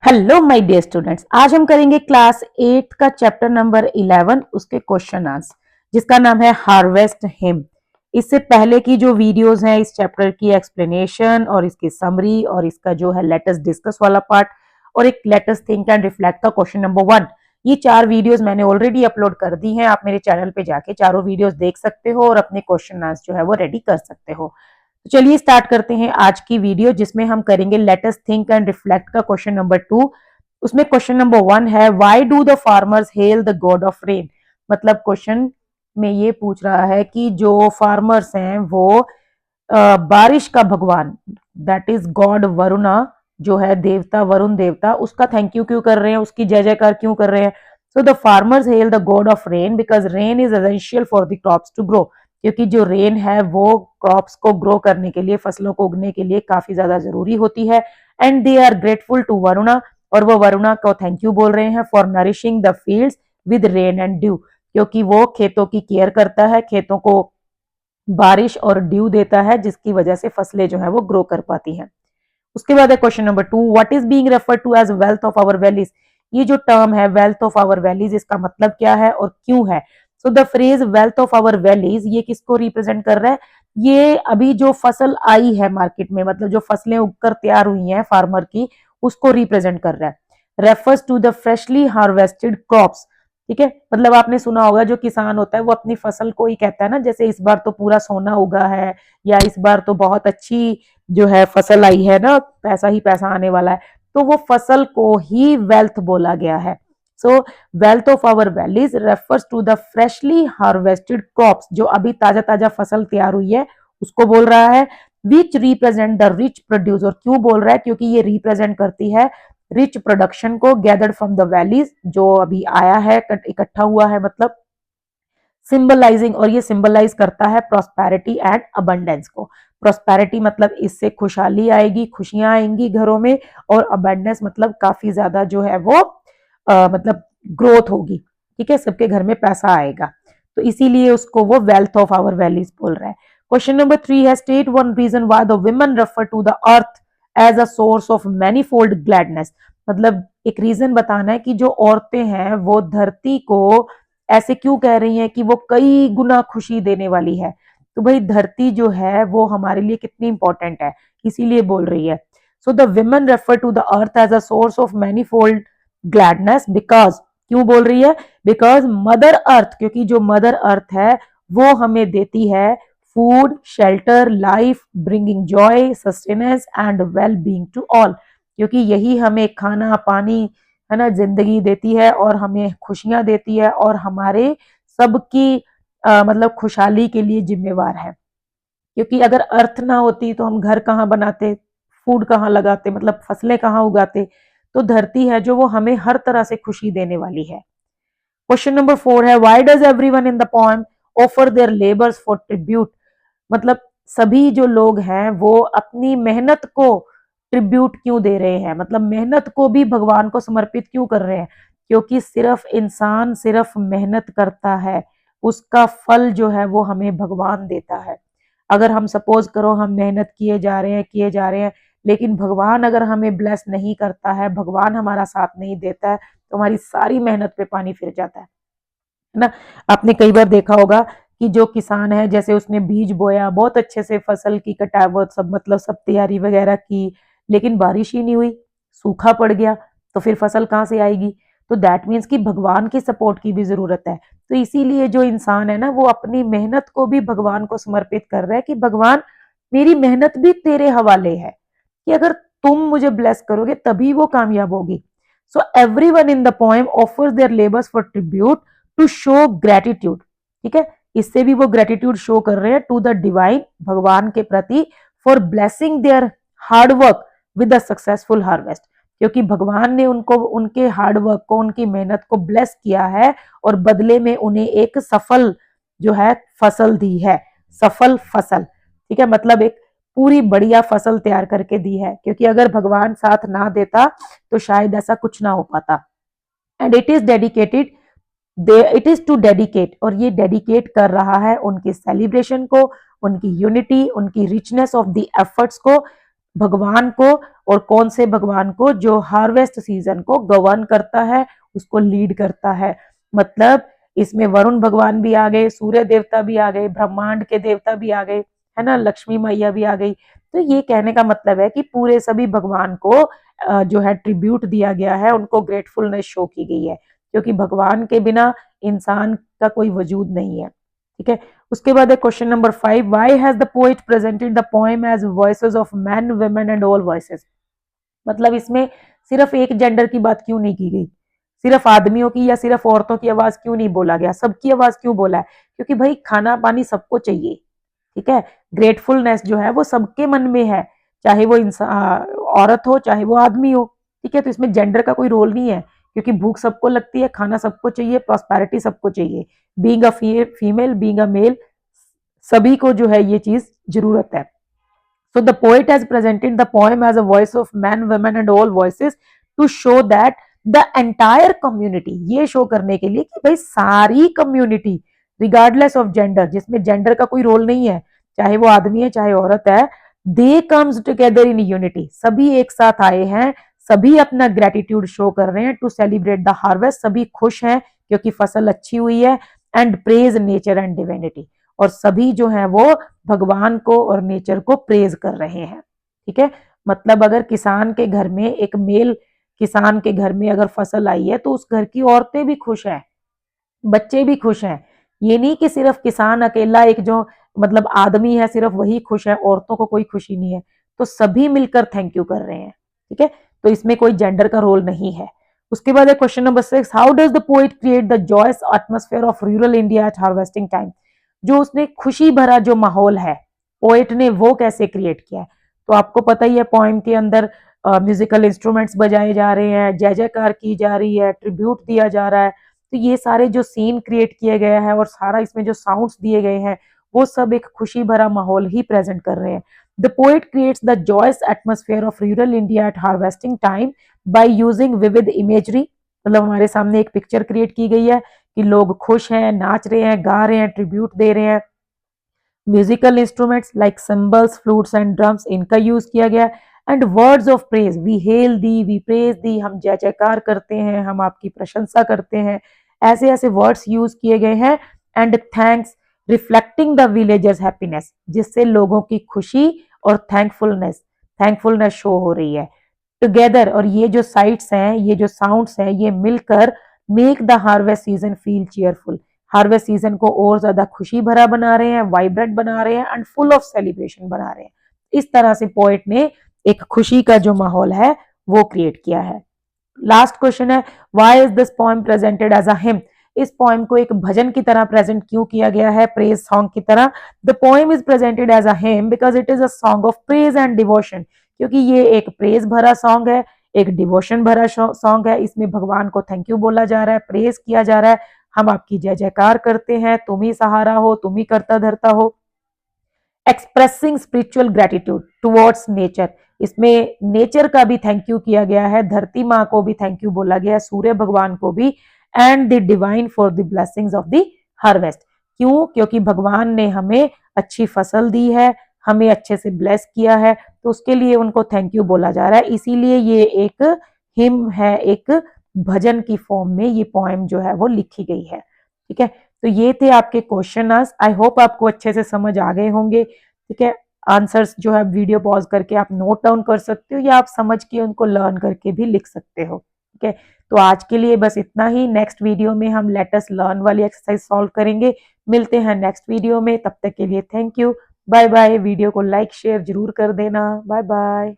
Hello my dear students, आज हम करेंगे क्लास 8 का चैप्टर नंबर 11 उसके क्वेश्चन आंसर, जिसका नाम है हार्वेस्ट हिम। इससे पहले की जो वीडियोस हैं इस चैप्टर की एक्सप्लेनेशन और इसकी समरी और इसका जो है लेटेस्ट डिस्कस वाला पार्ट और एक लेटेस्ट थिंक एंड रिफ्लेक्ट का क्वेश्चन नंबर 1, ये 4 वीडियोस मैंने ऑलरेडी अपलोड कर दी हैं। आप मेरे चैनल पे जाके चारों वीडियोस देख सकते हो और अपने क्वेश्चन आंसर जो है वो रेडी कर सकते हो। तो चलिए स्टार्ट करते हैं आज की वीडियो, जिसमें हम करेंगे लेटेस्ट थिंक एंड रिफ्लेक्ट का क्वेश्चन नंबर 2। उसमें क्वेश्चन नंबर 1 है, why do the farmers hail the god of rain. मतलब क्वेश्चन में ये पूछ रहा है कि जो फार्मर्स हैं वो बारिश का भगवान, दैट इज गॉड वरुणा, जो है देवता वरुण देवता, उसका थैंक यू क्यों कर रहे हैं, उसकी जय जयकार क्यों कर रहे हैं। So the farmers hail the god of rain because rain is essential for the crops to grow. क्योंकि जो रेन है वो क्रॉप्स को ग्रो करने के लिए, फसलों को उगने के लिए काफी ज्यादा जरूरी होती है। And they are grateful to Varuna, और वो वरुणा को थैंक यू बोल रहे हैं for nourishing the fields with rain and dew, क्योंकि वो खेतों की केयर करता है, खेतों को बारिश और ड्यू देता है, जिसकी वजह से फसलें जो है वो ग्रो कर पाती हैं। उसके बाद है question number 2, what is being referred to as wealth of our valleys. ये जो टर्म है वेल्थ ऑफ आवर वैलीज, इसका मतलब क्या है और क्यों है। So the phrase wealth of our valleys ये किसको रिप्रेजेंट कर रहा है, ये अभी जो फसल आई है मार्केट में, मतलब जो फसलें उगकर तैयार हुई हैं फार्मर की, उसको रिप्रेजेंट कर रहा है। Refers to the freshly harvested crops. ठीक है, मतलब आपने सुना होगा जो किसान होता है वो अपनी फसल को ही कहता है ना, जैसे इस बार तो पूरा सोना उगा है, या इस बार तो बहुत अच्छी जो है फसल आई है ना, पैसा ही पैसा आने वाला है, तो वो फसल को ही वेल्थ बोला गया है। So wealth of our valleys refers to the freshly harvested crops, जो अभी ताजा ताजा फसल तैयार हुई है उसको बोल रहा है। Which represent the rich produce, और क्यों बोल रहा है, क्योंकि ये रिप्रेजेंट करती है रिच प्रोडक्शन को, गैदर्ड फ्रॉम द वैलीज, जो अभी आया है इकट्ठा हुआ है, मतलब सिंबलाइजिंग, और ये सिंबलाइज करता है प्रॉस्पेरिटी एंड अबंडेंस को। प्रॉस्पेरिटी मतलब इससे खुशहाली आएगी, खुशियां आएंगी घरों में, और अबंडेंस मतलब काफी ज्यादा जो है वो मतलब ग्रोथ होगी। ठीक है, सबके घर में पैसा आएगा, तो इसीलिए उसको वो वेल्थ ऑफ आवर वैलीज बोल रहा है। क्वेश्चन नंबर 3 है, state one reason why the women refer to the earth as a source of manifold gladness. मतलब एक रीजन बताना है कि जो औरतें हैं वो धरती को ऐसे क्यों कह रही हैं कि वो कई गुना खुशी देने वाली है। तो भाई धरती जो है वो हमारे लिए कितनी इंपॉर्टेंट है, इसीलिए बोल रही है। So the women refer to the earth as a source of manifold gladness because, क्यों बोल रही है, बिकॉज मदर अर्थ, क्योंकि जो मदर अर्थ है वो हमें देती है food, shelter, life, bringing joy, sustenance and well being to all. क्योंकि यही हमें खाना पानी है ना, जिंदगी देती है और हमें खुशियां देती है और हमारे सबकी मतलब खुशहाली के लिए जिम्मेवार है। क्योंकि अगर अर्थ ना होती तो हम घर कहाँ बनाते, फूड कहाँ लगाते, मतलब फसलें कहाँ उगाते। तो धरती है जो वो हमें हर तरह से खुशी देने वाली है। क्वेश्चन नंबर 4 है, why does everyone in the poem offer their labours for tribute. मतलब सभी जो लोग हैं वो अपनी मेहनत को ट्रिब्यूट क्यों दे रहे हैं, मतलब मेहनत को भी भगवान को समर्पित क्यों कर रहे हैं। क्योंकि सिर्फ इंसान सिर्फ मेहनत करता है, उसका फल जो है वो हमें भगवान देता है। अगर हम सपोज करो हम मेहनत किए जा रहे हैं, लेकिन भगवान अगर हमें ब्लेस नहीं करता है, भगवान हमारा साथ नहीं देता है, तो हमारी सारी मेहनत पे पानी फिर जाता है ना। आपने कई बार देखा होगा कि जो किसान है, जैसे उसने बीज बोया, बहुत अच्छे से फसल की कटाई सब, मतलब सब तैयारी वगैरह की, लेकिन बारिश ही नहीं हुई, सूखा पड़ गया, तो फिर फसल कहाँ से आएगी। तो दैट मीन्स कि भगवान की सपोर्ट की भी जरूरत है। तो इसीलिए जो इंसान है ना वो अपनी मेहनत को भी भगवान को समर्पित कर रहा है कि भगवान मेरी मेहनत भी तेरे हवाले है, कि अगर तुम मुझे ब्लेस करोगे तभी वो कामयाब होगी। So everyone in the poem offer their labours for tribute to show gratitude. ठीक है, इससे भी वो ग्रेटिट्यूड शो कर रहे हैं टू द डिवाइन, भगवान के प्रति, for blessing there hard work with a successful harvest. क्योंकि भगवान ने उनको उनके हार्ड वर्क को, उनकी मेहनत को ब्लेस किया है और बदले में उन्हें एक सफल जो है फसल दी है, सफल फसल। ठीक है, मतलब एक पूरी बढ़िया फसल तैयार करके दी है, क्योंकि अगर भगवान साथ ना देता तो शायद ऐसा कुछ ना हो पाता। And it is dedicated, it is to dedicate, और ये डेडिकेट कर रहा है उनकी सेलिब्रेशन को, उनकी यूनिटी, उनकी रिचनेस ऑफ द एफर्ट्स को, भगवान को, और कौन से भगवान को? जो हार्वेस्ट सीजन को गवर्न करता है, उसको लीड करता है। मतलब इसमें वरुण भगवान भी आ गए, सूर्य देवता भी आ गए, ब्रह्मांड के देवता भी आ गए, है ना, लक्ष्मी मैया भी आ गई। तो ये कहने का मतलब है कि पूरे सभी भगवान को जो है ट्रिब्यूट दिया गया है, उनको ग्रेटफुलनेस शो की गई है, क्योंकि भगवान के बिना इंसान का कोई वजूद नहीं है। ठीक है, उसके बाद है question number 5, why has the poet presented the poem as voices of man, women and all voices. मतलब इसमें सिर्फ एक जेंडर की बात क्यों नहीं की गई, सिर्फ आदमियों की या सिर्फ औरतों की आवाज क्यों नहीं बोला गया, सबकी आवाज क्यों बोला है? क्योंकि भाई खाना पानी सबको चाहिए। ठीक है, ग्रेटफुलनेस जो है वो सबके मन में है, चाहे वो इंसान औरत हो चाहे वो आदमी हो। ठीक है, तो इसमें जेंडर का कोई रोल नहीं है, क्योंकि भूख सबको लगती है, खाना सबको चाहिए, प्रॉस्पेरिटी सबको चाहिए। Being a female, being a male, सभी को जो है ये चीज जरूरत है। So the poet has presented the poem as a voice of man, women and all voices to show that the entire community, ये शो करने के लिए कि भाई सारी कम्युनिटी रिगार्डलेस ऑफ जेंडर, जिसमें जेंडर का कोई रोल नहीं है, चाहे वो आदमी है चाहे औरत है, they comes together in unity, सभी एक साथ आए हैं, सभी अपना ग्रेटिट्यूड शो कर रहे हैं टू सेलिब्रेट द हार्वेस्ट, सभी खुश हैं क्योंकि फसल अच्छी हुई है, and praise nature and divinity, और सभी जो है वो भगवान को और नेचर को प्रेज कर रहे हैं। ठीक है, मतलब अगर किसान के घर में, एक मेल किसान के घर में अगर फसल आई है तो उस घर की औरतें भी खुश हैं, बच्चे भी खुश हैं। ये नहीं कि सिर्फ किसान अकेला, एक जो मतलब आदमी है सिर्फ वही खुश है, औरतों को कोई खुशी नहीं है, तो सभी मिलकर थैंक यू कर रहे हैं। ठीक है, तो इसमें कोई जेंडर का रोल नहीं है। उसके बाद है question number 6, how does the poet create the joyous atmosphere of rural India at harvesting time. जो उसने खुशी भरा जो माहौल है पोएट ने, वो कैसे क्रिएट किया है? तो आपको पता ही है, पोएम के अंदर म्यूजिकल इंस्ट्रूमेंट्स बजाए जा रहे हैं, जय जयकार की जा रही है, ट्रिब्यूट दिया जा रहा है। तो ये सारे जो सीन क्रिएट किए गए हैं और सारा इसमें जो साउंड्स दिए गए हैं, वो सब एक खुशी भरा माहौल ही प्रेजेंट कर रहे हैं। The poet creates the joyous atmosphere of rural India at harvesting time by using vivid imagery. मतलब हमारे सामने एक पिक्चर क्रिएट की गई है कि लोग खुश हैं, नाच रहे हैं, गा रहे हैं, ट्रिब्यूट दे रहे हैं। Musical instruments like cymbals, flutes and drums, इनका यूज किया गया। And words of praise, we hail thee, we praise thee, हम जय जयकार करते हैं, हम आपकी प्रशंसा करते हैं, ऐसे ऐसे वर्ड्स यूज किए गए हैं। And thanks, reflecting the villagers happiness, जिससे लोगों की खुशी और थैंकफुलनेस शो हो रही है टुगेदर। और ये जो साइट्स हैं, ये जो साउंड्स हैं, ये मिलकर make the harvest season feel cheerful, harvest season को और ज्यादा खुशी भरा बना रहे हैं, वाइब्रेंट बना रहे हैं, एंड फुल ऑफ सेलिब्रेशन बना रहे हैं। इस तरह से पोएट ने एक खुशी का जो माहौल है वो क्रिएट किया है। लास्ट क्वेश्चन है, why is this poem presented as a hymn. इस पोएम को एक भजन की तरह प्रेजेंट क्यों किया गया है, प्रेज सॉन्ग की तरह। The poem is presented as a hymn because it is a song of praise and devotion, क्योंकि ये एक प्रेज भरा सॉन्ग है, एक डिवोशन भरा सॉन्ग है। इसमें भगवान को थैंक यू बोला जा रहा है, प्रेज किया जा रहा है, हम आपकी जय जयकार करते हैं, तुम ही सहारा हो, तुम ही करता धरता हो। Expressing spiritual gratitude towards nature, इसमें नेचर का भी थैंक यू किया गया है, धरती माँ को भी थैंक यू बोला गया है, सूर्य भगवान को भी, and the divine for the blessings of the harvest. क्यों? क्योंकि भगवान ने हमें अच्छी फसल दी है, हमें अच्छे से ब्लेस किया है, तो उसके लिए उनको थैंक यू बोला जा रहा है। इसीलिए ये एक हिम है, एक भजन की फॉर्म में ये पोएम जो है वो लिखी गई है। ठीक है, तो ये थे आपके क्वेश्चन। आई होप आपको अच्छे से समझ आ गए होंगे। ठीक है, आंसर्स जो है वीडियो पॉज करके आप नोट डाउन कर सकते हो, या आप समझ के उनको लर्न करके भी लिख सकते हो। ठीक है, तो आज के लिए बस इतना ही। नेक्स्ट वीडियो में हम लेट अस लर्न वाली एक्सरसाइज सॉल्व करेंगे। मिलते हैं नेक्स्ट वीडियो में, तब तक के लिए thank you, bye bye. Video को लाइक शेयर जरूर कर देना। बाय बाय।